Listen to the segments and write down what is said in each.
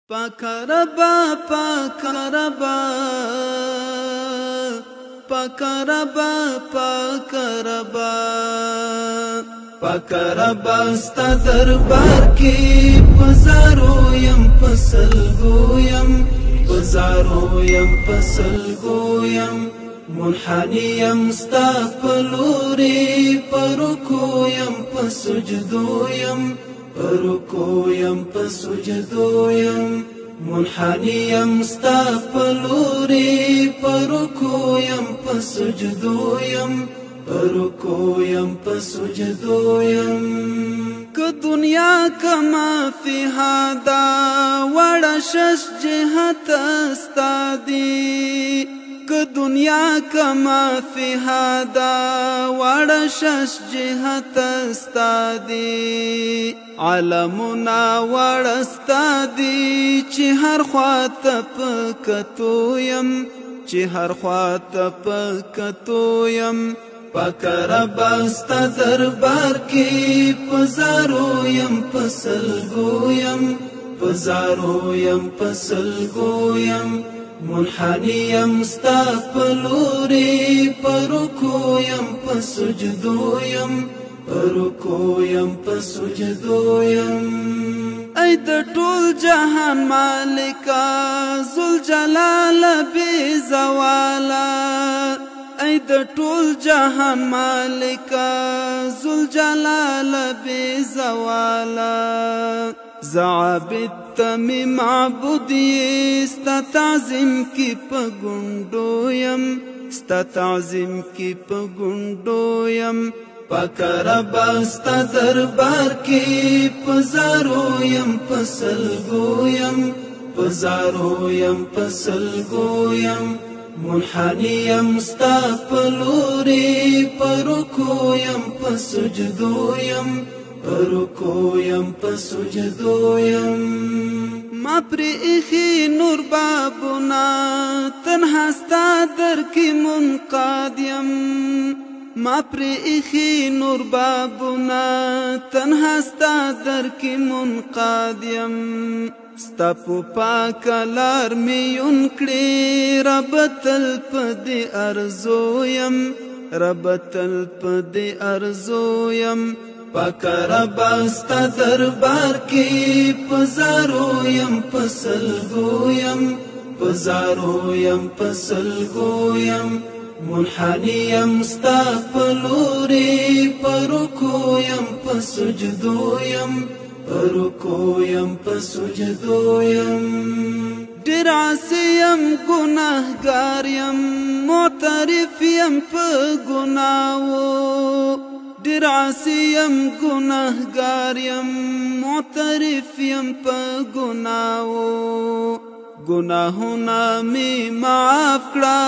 Pakaraba, pakaraba, pakaraba, pakaraba, pakaraba sta darbar ki pazaro yam pasalgo yam, pazaro yam pasalgo yam, munhani yam sta paluri paruko yam pasujdo yam. Ruku yam pasujudu yam, munhani yam stafaluri. Ruku yam pasujudu yam, ruku yam pasujudu yam. Ke dunya kama fi hada wada shash jihat astadi. Ke dunya kama fi hada wada shash jihat astadi. علمنا ورستادي چه هر خواته پکتو یم، چه هر خواته پکتو یم. پکربا ستا دربار کی پزارو یم پسلگو یم، پزارو یم پسلگو یم. منحنی یم ستا پلوری پرکو یم پسجدو یم، رکو یم پسجدو یم. ای د ټول جهان مالکا ذوالجلال بی زوالا، ای د ټول جهان مالکا ذوالجلال بی زوالا. زعبد تمی معبودی ستا تعظیم کی پگندو یم، ستا تعظیم کی پگندو یم. پکربا ستا دربار کی پزارو یم پسلگو یم، پزارو یم پسلگو یم. منحنی یم ستا پلوری پرکو یم پسجدو یم، پرکو یم پسجدو یم. ما پر ایخی نور بابونا تنها ستا در کی منقاد یم، ما پر ایخی نور بابونا تنها ستا در کی منقاد یم. ستا پو پاکا لار میون کړي رب تل پدی ارزو یم، رب تل پدی ارزو یم. پکربا ستا دربار کی پزارو یم پسلگو یم، پزارو یم پسلگو یم. منحنی یم ستا پلوری پرکو یم پسجدو یم، پرکو یم پسجدو یم. ډیر عاصی یم گناهگار یم معترف یم په گناهو، ډیر عاصی یم گناهگار یم معترف یم په گناهو. گناہونا می معاف کړه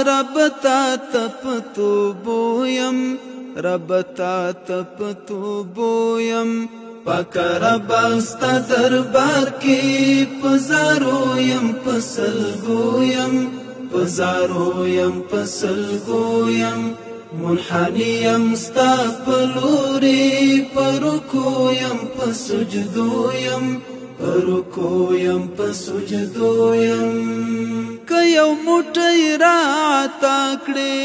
رب تا تپ توبو یم، رب تا تپ توبو یم. پکربا ستا دربار کی پزارو یم پسلگو یم، پزارو یم پسلگو یم. منحنی یم ستا پلوری پرکو یم پسجدو یم، رکو یم پسجدو یم. که یو موټی را عطا کړي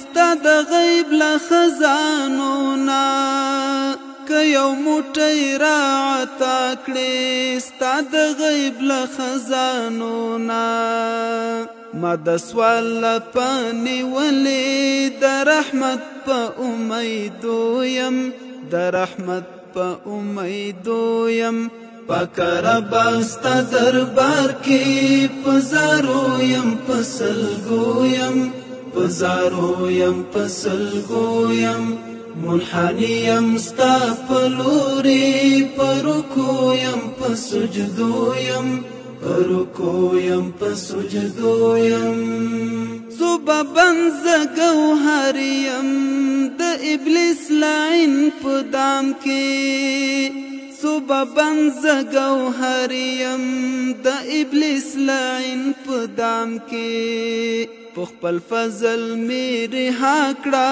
ستا د غیب له خزانونا، که یو موټی را عطا کړي ستا د غیب له خزانونا. ما د سوال لپانی ولی د رحمت په امیدو یم، د رحمت په امیدو یم. پکربا ستا دربار کی پزارو یم پسلگو یم، پزارو یم پسلگو یم. منحنی یم ستا پلوری پرکو یم پسجدو یم، پرکو یم پسجدو یم. زوبا بنز گوهر یم د ابلیس لعین پدام کی، صبح بنز گوهر یم د ابلیس لعین پدام کی. پخپل فضل می رها کړه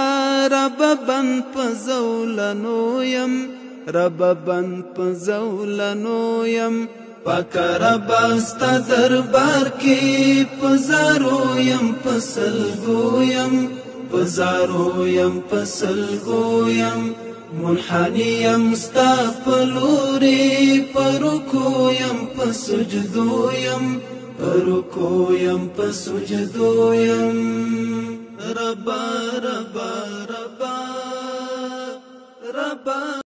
رب بند پزولنو یم، رب بند پزولنو یم. پاک ربا ستا دربار کی پزارو یم پسلگو یم پزارو یم پسلگو یم منحنی یم ستا پلوری پرکو یم پسجدو یم پرکو یم پسجدو یم ربا ربا ربا ربا